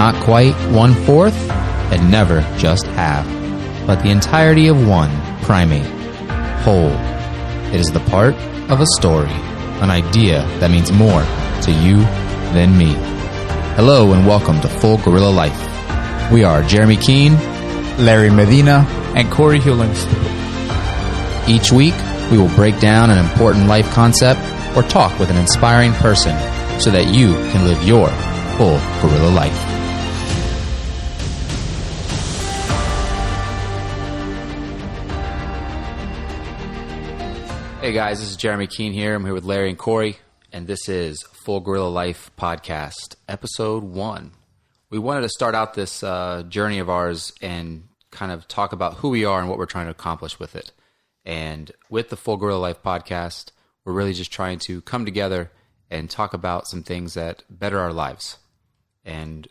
not quite 1/4 and never just half, but the entirety of one primate, whole. It is the part of a story, an idea that means more to you than me. Hello and welcome to Full Gorilla Life. We are Jeremy Keene, Larry Medina, and Corey Hewlings. Each week, we will break down an important life concept or talk with an inspiring person so that you can live your full gorilla life. Hey guys, this is Jeremy Keene here. I'm here with Larry and Corey, and this is Full Gorilla Life Podcast, Episode 1. We wanted to start out this journey of ours and kind of talk about who we are and what we're trying to accomplish with it. And with the Full Gorilla Life Podcast, we're really just trying to come together and talk about some things that better our lives. And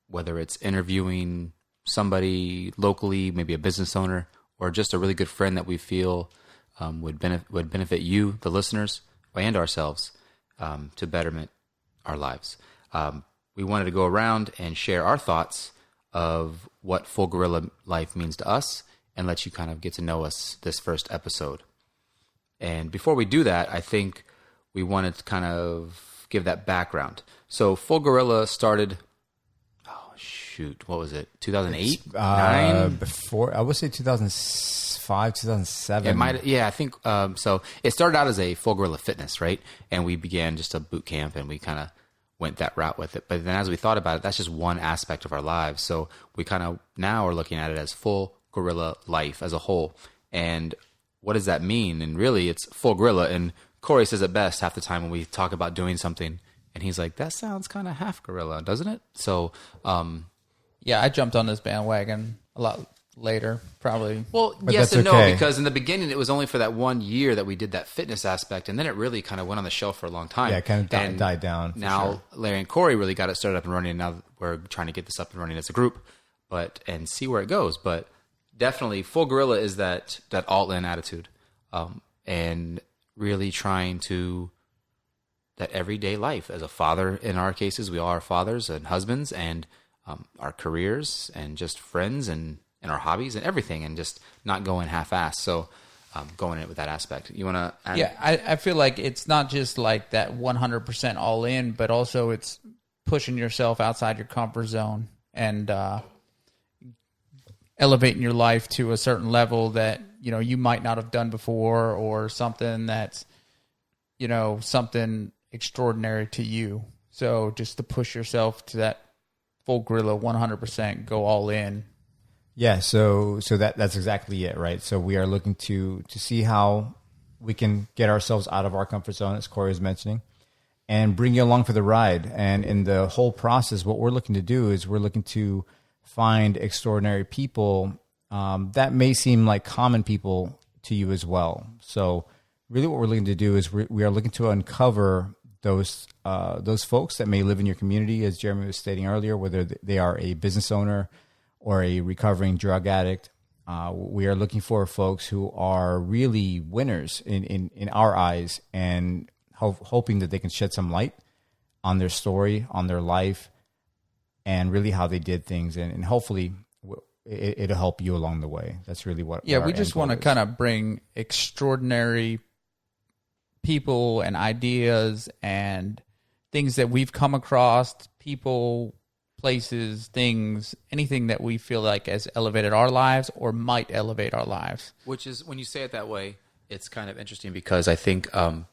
whether it's interviewing somebody locally, maybe a business owner, or just a really good friend that we feel would benefit you, the listeners, and ourselves to betterment our lives. We wanted to go around and share our thoughts of what Full Gorilla Life means to us and let you kind of get to know us this first episode. And before we do that, I think we wanted to kind of give that background. So Full Gorilla started, what was it, 2008? 9? Before, I would say 2005, 2007. It might, yeah, I think, so it started out as a Full Gorilla Fitness, right? And we began just a boot camp and we kind of went that route with it. But then as we thought about it, that's just one aspect of our lives. So we kind of now are looking at it as Full Gorilla Life as a whole. And what does that mean? And really it's full gorilla. And Corey says it best half the time when we talk about doing something. And he's like, that sounds kind of half gorilla, doesn't it? So, yeah, I jumped on this bandwagon a lot later, probably. Well, but yes and okay. no, because in the beginning it was only for that 1 year that we did that fitness aspect, and then it really kind of went on the shelf for a long time. Yeah, it kind of died down. Now sure. Larry and Corey really got it started up and running, and now we're trying to get this up and running as a group, and see where it goes. But definitely, full gorilla is that all-in attitude, and really trying to that everyday life as a father. In our cases, we all are fathers and husbands, and our careers, and just friends, and our hobbies, and everything, and just not going half-assed. So going in with that aspect. You want to add? Yeah, I feel like it's not just like that 100% all in, but also it's pushing yourself outside your comfort zone and elevating your life to a certain level that, you might not have done before, or something that's, something extraordinary to you. So just to push yourself to that full gorilla 100%, go all in. Yeah, so that's exactly it, right? So we are looking to see how we can get ourselves out of our comfort zone, as Corey was mentioning, and bring you along for the ride. And in the whole process, what we're looking to do is we're looking to find extraordinary people that may seem like common people to you as well. So really what we're looking to do is we are looking to uncover those folks that may live in your community, as Jeremy was stating earlier, whether they are a business owner or a recovering drug addict. We are looking for folks who are really winners in our eyes, and hoping that they can shed some light on their story, on their life, and really how they did things. And hopefully it'll help you along the way. That's really what. Yeah, what we just want to kind of bring extraordinary people and ideas and things that we've come across, people, places, things, anything that we feel like has elevated our lives or might elevate our lives. Which is, when you say it that way, it's kind of interesting, because I think when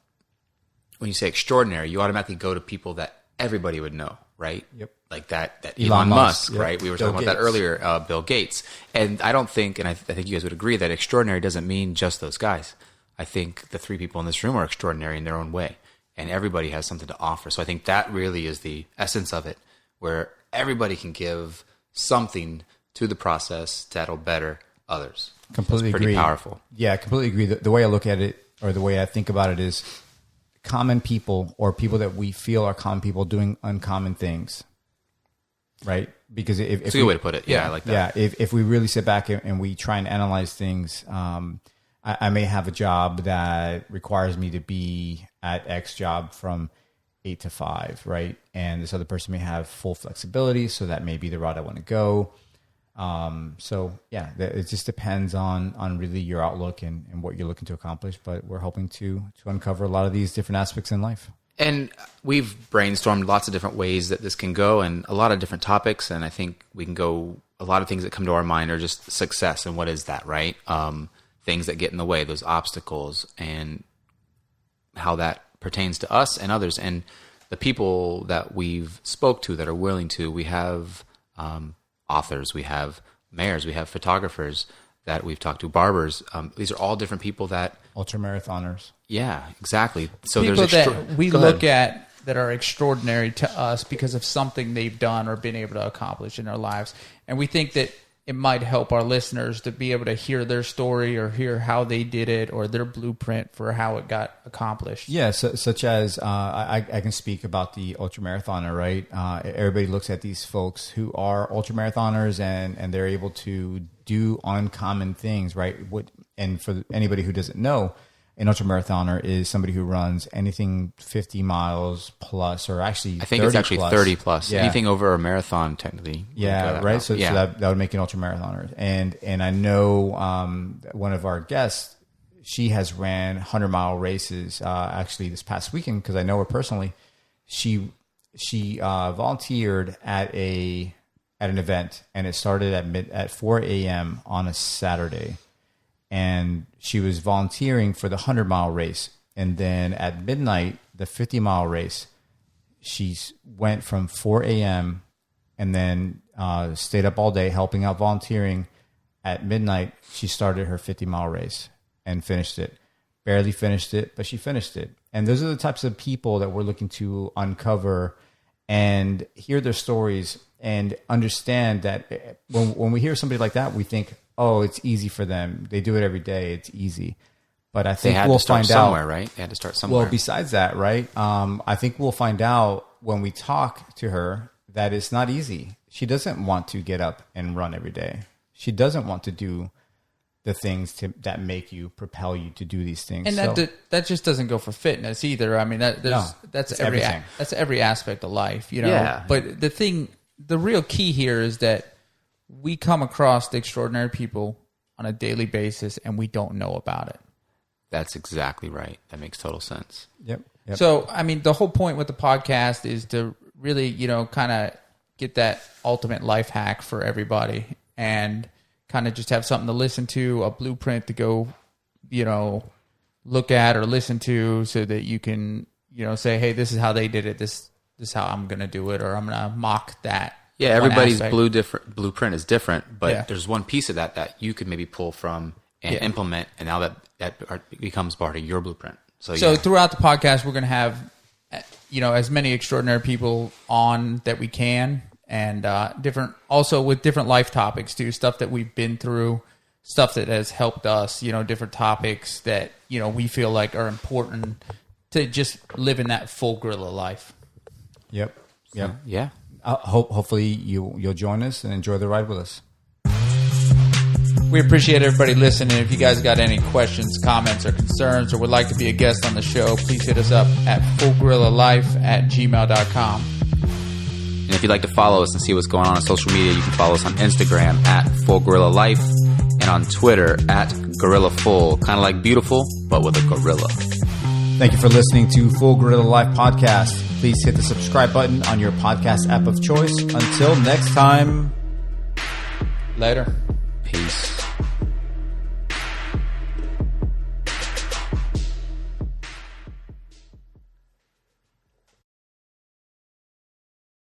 you say extraordinary, you automatically go to people that everybody would know, right? Yep. Like that Elon Musk, yep. Right? We were talking about that earlier, Bill Gates. And I don't think, and I think you guys would agree, that extraordinary doesn't mean just those guys. I think the three people in this room are extraordinary in their own way, and everybody has something to offer. So I think that really is the essence of it, where everybody can give something to the process that'll better others. Completely pretty agree. Powerful. Yeah, completely agree. The way I look at it, or the way I think about it, is common people, or people that we feel are common people doing uncommon things, right? Because if it's a good way to put it. Yeah, I like that. Yeah, if we really sit back and we try and analyze things, I may have a job that requires me to be at X job from 8 to 5, right? And this other person may have full flexibility, so that may be the route I want to go. So yeah, it just depends on really your outlook and what you're looking to accomplish. But we're hoping to uncover a lot of these different aspects in life. And we've brainstormed lots of different ways that this can go and a lot of different topics. And I think we can go, a lot of things that come to our mind are just success. And what is that, right? Things that get in the way, those obstacles, and how that pertains to us and others. And the people that we've spoke to that are willing to, we have authors, we have mayors, we have photographers that we've talked to, barbers. These are all different people that... Ultramarathoners. Yeah, exactly. So people there's that we look at that are extraordinary to us because of something they've done or been able to accomplish in their lives. And we think that it might help our listeners to be able to hear their story or hear how they did it or their blueprint for how it got accomplished. Yeah, such as I can speak about the ultramarathoner, right? Everybody looks at these folks who are ultramarathoners and they're able to do uncommon things, right? And for anybody who doesn't know, an ultramarathoner is somebody who runs anything 50 miles plus, or actually I think it's actually plus. 30 plus. Yeah. Anything over a marathon, technically. Yeah, right. So that would make an ultramarathoner. And I know one of our guests, she has ran 100-mile races actually this past weekend because I know her personally. She volunteered at an event, and it started at 4 a.m. on a Saturday. And she was volunteering for the 100-mile race. And then at midnight, the 50-mile race, she went from 4 a.m. and then stayed up all day helping out volunteering. At midnight, she started her 50-mile race and finished it. Barely finished it, but she finished it. And those are the types of people that we're looking to uncover and hear their stories and understand that when we hear somebody like that, we think, oh, it's easy for them. They do it every day. It's easy. But I think we'll find out somewhere, right? They had to start somewhere. Well, besides that, right? I think we'll find out when we talk to her that it's not easy. She doesn't want to get up and run every day. She doesn't want to do the things that make you, propel you to do these things. And that just doesn't go for fitness either. I mean, that's every aspect of life, you know. Yeah. But the real key here is that we come across the extraordinary people on a daily basis and we don't know about it. That's exactly right. That makes total sense. Yep. So, I mean, the whole point with the podcast is to really, you know, kind of get that ultimate life hack for everybody and kind of just have something to listen to, a blueprint to go, you know, look at or listen to so that you can, you know, say, hey, this is how they did it. This is how I'm going to do it, or I'm going to mock that. Yeah, everybody's blueprint is different, but Yeah. there's one piece of that you could maybe pull from and implement, and now that becomes part of your blueprint. So throughout the podcast, we're going to have, you know, as many extraordinary people on that we can, and also with different life topics too, stuff that we've been through, stuff that has helped us, you know, different topics that, you know, we feel like are important to just live in that full gorilla life. Yep. yeah. Hopefully you'll join us and enjoy the ride with us. We appreciate everybody listening. If you guys got any questions, comments, or concerns, or would like to be a guest on the show, please hit us up at fullgorillalife@gmail.com. And if you'd like to follow us and see what's going on social media, you can follow us on Instagram at Full Gorilla Life and on Twitter at Gorilla Full, kind of like beautiful, but with a gorilla. Thank you for listening to Full Gorilla Life Podcast. Please hit the subscribe button on your podcast app of choice. Until next time. Later. Peace.